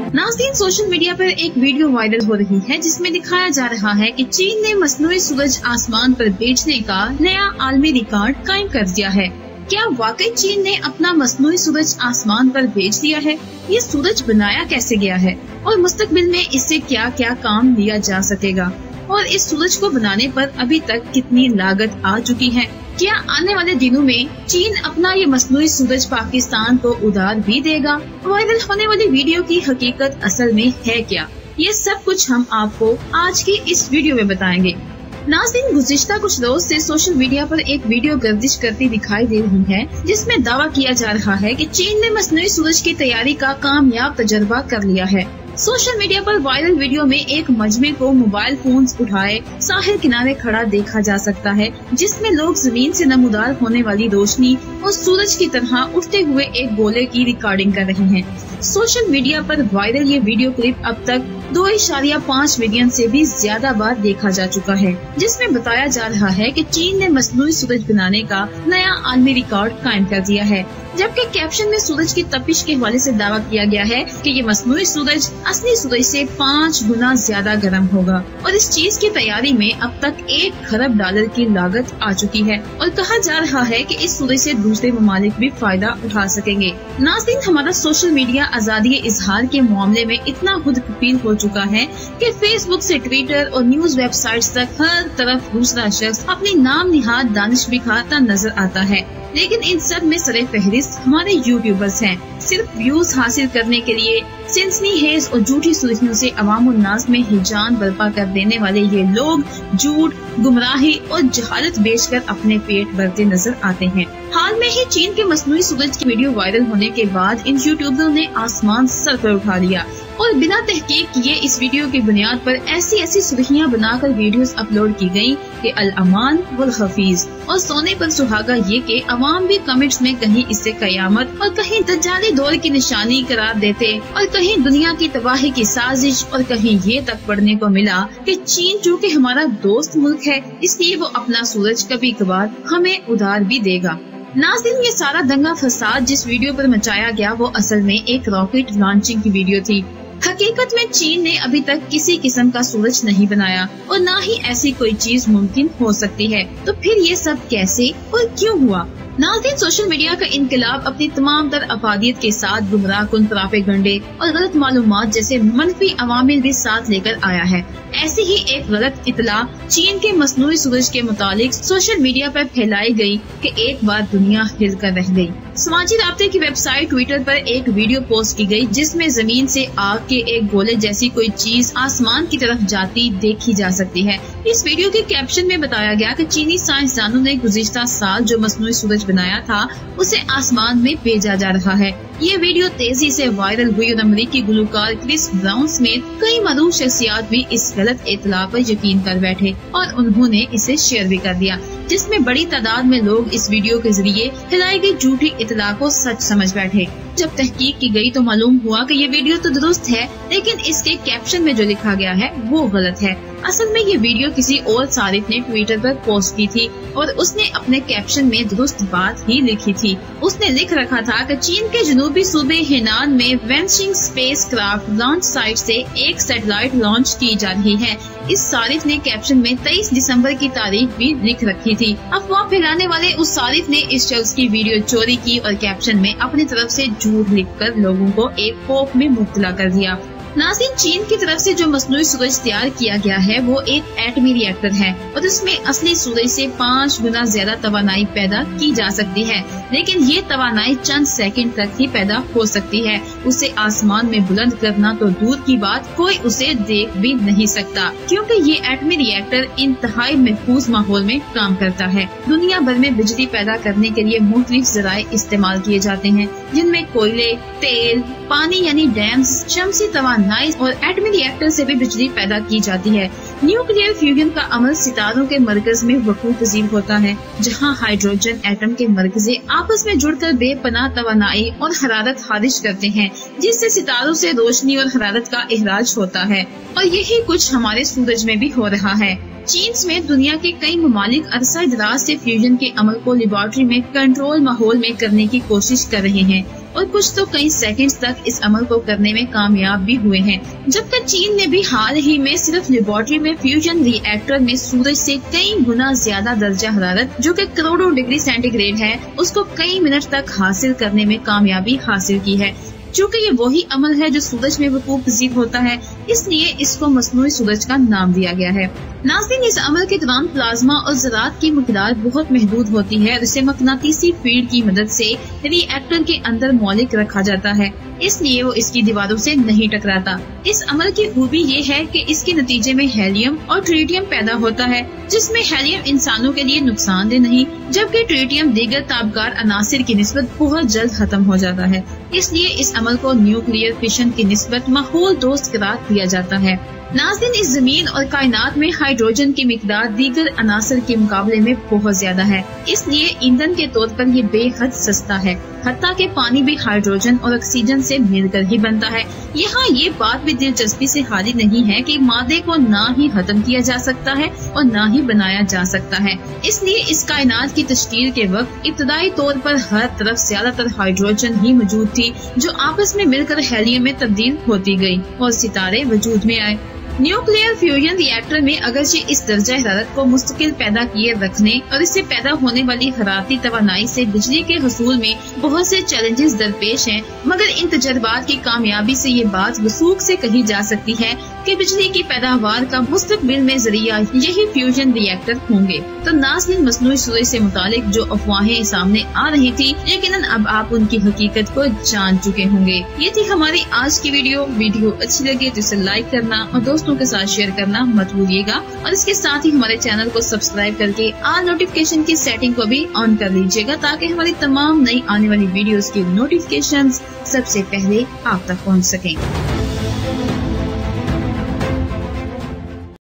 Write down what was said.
नाज़रीन, social media पर एक वीडियो वायरल हो रही है जिसमें दिखाया जा रहा है कि चीन ने मसनूई सूरज आसमान पर बेचने का नया आलमी रिकॉर्ड कायम कर दिया है। क्या वाकई चीन ने अपना मसनूई सूरज आसमान पर बेच दिया है? ये सूरज बनाया कैसे गया है और मुस्तकबिल में इससे क्या क्या काम लिया जा सकेगा? और इस सूरज को बनाने पर अभी तक कितनी लागत आ चुकी है? क्या आने वाले दिनों में चीन अपना ये मसनूई सूरज पाकिस्तान को उधार भी देगा? वायरल होने वाली वीडियो की हकीकत असल में है क्या? ये सब कुछ हम आपको आज की इस वीडियो में बताएंगे। नाज़रीन, गुज़िश्ता कुछ रोज से सोशल मीडिया पर एक वीडियो गर्दिश करती दिखाई दे रही है जिसमें दावा किया जा रहा है कि चीन ने मसनूई सूरज की तैयारी का कामयाब तजर्बा कर लिया है। सोशल मीडिया पर वायरल वीडियो में एक मजमे को मोबाइल फोन उठाए साहिल किनारे खड़ा देखा जा सकता है, जिसमें लोग जमीन से नमूदार होने वाली रोशनी और सूरज की तरह उठते हुए एक गोले की रिकॉर्डिंग कर रहे हैं। सोशल मीडिया पर वायरल ये वीडियो क्लिप अब तक 2.5 मिलियन से भी ज्यादा बार देखा जा चुका है, जिसमें बताया जा रहा है कि चीन ने मसनूई सूरज बनाने का नया आलमी रिकॉर्ड कायम कर दिया है। जबकि कैप्शन में सूरज की तपिश के हवाले से दावा किया गया है कि ये मसनूई सूरज असली सूरज से 5 गुना ज्यादा गर्म होगा और इस चीज की तैयारी में अब तक $1 खरब की लागत आ चुकी है और कहा जा रहा है कि इस सूरज से दूसरे ममालिक भी फायदा उठा सकेंगे। नाज़रीन, हमारा सोशल मीडिया आजादी इजहार के मामले में इतना खुद कफील हो चुका है कि फेसबुक से ट्विटर और न्यूज वेबसाइट्स तक हर तरफ दूसरा शख्स अपनी नाम निहाद दानिश बिखारता नजर आता है, लेकिन इन सब में सरे फहरिस्त हमारे यूट्यूबर्स हैं। सिर्फ व्यूज हासिल करने के लिए सनसनीखेज और झूठी सुर्खियों से अवामुन्नास में हिजान बर्पा कर देने वाले ये लोग झूठ, गुमराही और जहालत बेचकर अपने पेट भरते नजर आते हैं। हाल में ही चीन के मसनूई सूरज की वीडियो वायरल होने के बाद इन यूट्यूबरों ने आसमान सर पर उठा लिया और बिना तहकीक किए इस वीडियो की बुनियाद पर ऐसी सुर्खियां बनाकर वीडियोस अपलोड की गयी कि अल अमान वल हफीज और सोने पर सुहागा ये कि अवाम भी कमेंट्स में कहीं इससे कयामत और कहीं दज्जाली दौर की निशानी करार देते और कहीं दुनिया की तबाही की साजिश और कहीं ये तक पढ़ने को मिला कि चीन जो कि हमारा दोस्त मुल्क है इसलिए वो अपना सूरज कभी कभार हमें उधार भी देगा। नाज़रीन, ये सारा दंगा फसाद जिस वीडियो पर मचाया गया वो असल में एक रॉकेट लॉन्चिंग की वीडियो थी। हकीकत में चीन ने अभी तक किसी किस्म का सूरज नहीं बनाया और न ही ऐसी कोई चीज मुमकिन हो सकती है। तो फिर ये सब कैसे और क्यों हुआ? नाज़रीन, सोशल मीडिया का इनकलाब अपनी तमाम तर अफादियत के साथ गुमराह कुन प्रोपेगेंडे और गलत मालूमात जैसे मनफी अवामिल भी साथ लेकर आया है। ऐसी ही एक गलत इतला चीन के मसनूई सूरज के मुतालिक सोशल मीडिया पर फैलाई गई कि एक बार दुनिया हिल कर रह गई। समाजी राब्ते की वेबसाइट ट्विटर पर एक वीडियो पोस्ट की गई जिसमें जमीन से आग के एक गोले जैसी कोई चीज आसमान की तरफ जाती देखी जा सकती है। इस वीडियो के कैप्शन में बताया गया कि चीनी साइंसदानों ने गुज़िश्ता साल जो मसनूई सूरज बनाया था उसे आसमान में भेजा जा रहा है। ये वीडियो तेजी से वायरल हुई और अमेरिकी गुलकार क्रिस ब्राउन समेत कई मरूफ शख्सियात भी इस गलत इतला पर यकीन कर बैठे और उन्होंने इसे शेयर भी कर दिया, जिसमें बड़ी तादाद में लोग इस वीडियो के जरिए फैलाई गई झूठी इतला को सच समझ बैठे। जब तहकीक की गई तो मालूम हुआ कि ये वीडियो तो दुरुस्त है, लेकिन इसके कैप्शन में जो लिखा गया है वो गलत है। असल में ये वीडियो किसी और सारिफ ने ट्विटर पर पोस्ट की थी और उसने अपने कैप्शन में दुरुस्त बात ही लिखी थी। उसने लिख रखा था कि चीन के जनूबी सूबे हेनान में वेंशिंग स्पेस क्राफ्ट लॉन्च साइट से एक सैटेलाइट लॉन्च की जा रही है। इस सारिफ ने कैप्शन में 23 दिसंबर की तारीख भी लिख रखी थी। अफवाह फैलाने वाले उस सारिफ ने इस शख्स की वीडियो चोरी की और कैप्शन में अपनी तरफ से झूठ लिखकर लोगों को एक खौफ में मुब्तला कर दिया। नाज़रीन, चीन की तरफ से जो मसनूई सूरज तैयार किया गया है वो एक एटमी रिएक्टर है और इसमें असली सूरज से 5 गुना ज्यादा तवानाई पैदा की जा सकती है, लेकिन ये तवानाई चंद सेकंड तक ही पैदा हो सकती है। उसे आसमान में बुलंद करना तो दूर की बात, कोई उसे देख भी नहीं सकता क्योंकि ये एटमी रिएक्टर इंतहाई महफूज माहौल में काम करता है। दुनिया भर में बिजली पैदा करने के लिए मुख्तलिफ जराए इस्तेमाल किए जाते हैं, जिनमें कोयले, तेल, पानी यानी डैम्स, शमसी तवानाई और एटमी रिएक्टर से भी बिजली पैदा की जाती है। न्यूक्लियर फ्यूजन का अमल सितारों के मरकज में वकूअ पज़ीर होता है, जहां हाइड्रोजन एटम के मरकज़े आपस में जुड़कर बेपनाह तवानाई और हरारत खारिज करते हैं, जिससे सितारों से रोशनी और हरारत का इखराज होता है। और यही कुछ हमारे सूरज में भी हो रहा है। चीन समेत दुनिया के कई ममालिक अरसा दराज से फ्यूजन के अमल को लेबोरेटरी में कंट्रोल माहौल में करने की कोशिश कर रहे हैं, और कुछ तो कई सेकंड्स तक इस अमल को करने में कामयाब भी हुए हैं। जबकि चीन ने भी हाल ही में सिर्फ लेबोरेटरी में फ्यूजन रिएक्टर में सूरज से कई गुना ज्यादा दर्जा हरारत, जो कि करोड़ों डिग्री सेंटीग्रेड है, उसको कई मिनट तक हासिल करने में कामयाबी हासिल की है। चूँकि ये वही अमल है जो सूरज में वकूफ पजीर होता है, इसलिए इसको मसनूई सूरज का नाम दिया गया है। नाज़रीन, इस अमल के दौरान प्लाज्मा और ज़रात की मिक़दार बहुत महदूद होती है और इसे मकनातीसी फील्ड की मदद से रिएक्टर के अंदर मौलिक रखा जाता है, इसलिए वो इसकी दीवारों से नहीं टकराता। इस अमल की खूबी ये है कि इसके नतीजे में हेलियम और ट्रिटियम पैदा होता है, जिसमें हेलियम इंसानों के लिए नुकसानदेह नहीं, जबकि ट्रिटियम दीगर ताबकार अनासिर की निस्बत बहुत जल्द खत्म हो जाता है। इसलिए इस अमल को न्यूक्लियर फिशन की निस्बत माहौल दोस्त करार दिया जाता है। नाज़रीन, इस जमीन और कायनात में हाइड्रोजन की मिकदार दीगर अनासर के मुकाबले में बहुत ज्यादा है, इसलिए ईंधन के तौर पर ये बेहद सस्ता है। हत्ता कि पानी भी हाइड्रोजन और ऑक्सीजन से मिलकर ही बनता है। यहाँ ये बात भी दिलचस्पी से खाली नहीं है कि मादे को ना ही खत्म किया जा सकता है और ना ही बनाया जा सकता है। इसलिए इस कायनात की तश्कील के वक्त इब्तदाई तौर पर हर तरफ ज्यादातर हाइड्रोजन ही मौजूद थी, जो आपस में मिलकर हेलियम में तब्दील होती गई और सितारे वजूद में आए। न्यूक्लियर फ्यूजन रिएक्टर में अगरचे इस दर्जा हरारत को मुस्तकिल पैदा किए रखने और इससे पैदा होने वाली हरारती तवानाई से बिजली के हसूल में बहुत से चैलेंजेस दरपेश हैं, मगर इन तजर्बात की कामयाबी से ये बात वसूख से कही जा सकती है कि बिजली की पैदावार का मुस्तकबिल में जरिया यही फ्यूजन रिएक्टर होंगे। तो नाज़रीन, मसनूई सूरज से मुतालिक जो अफवाहें सामने आ रही थी, यकीनन अब आप उनकी हकीकत को जान चुके होंगे। ये थी हमारी आज की वीडियो अच्छी लगे तो इसे लाइक करना और दोस्तों के साथ शेयर करना मत भूलिएगा, और इसके साथ ही हमारे चैनल को सब्सक्राइब करके ऑल नोटिफिकेशन की सेटिंग को भी ऑन कर लीजिएगा, ताकि हमारी तमाम नई आने वाली वीडियोस की नोटिफिकेशंस सबसे पहले आप तक पहुंच सकें।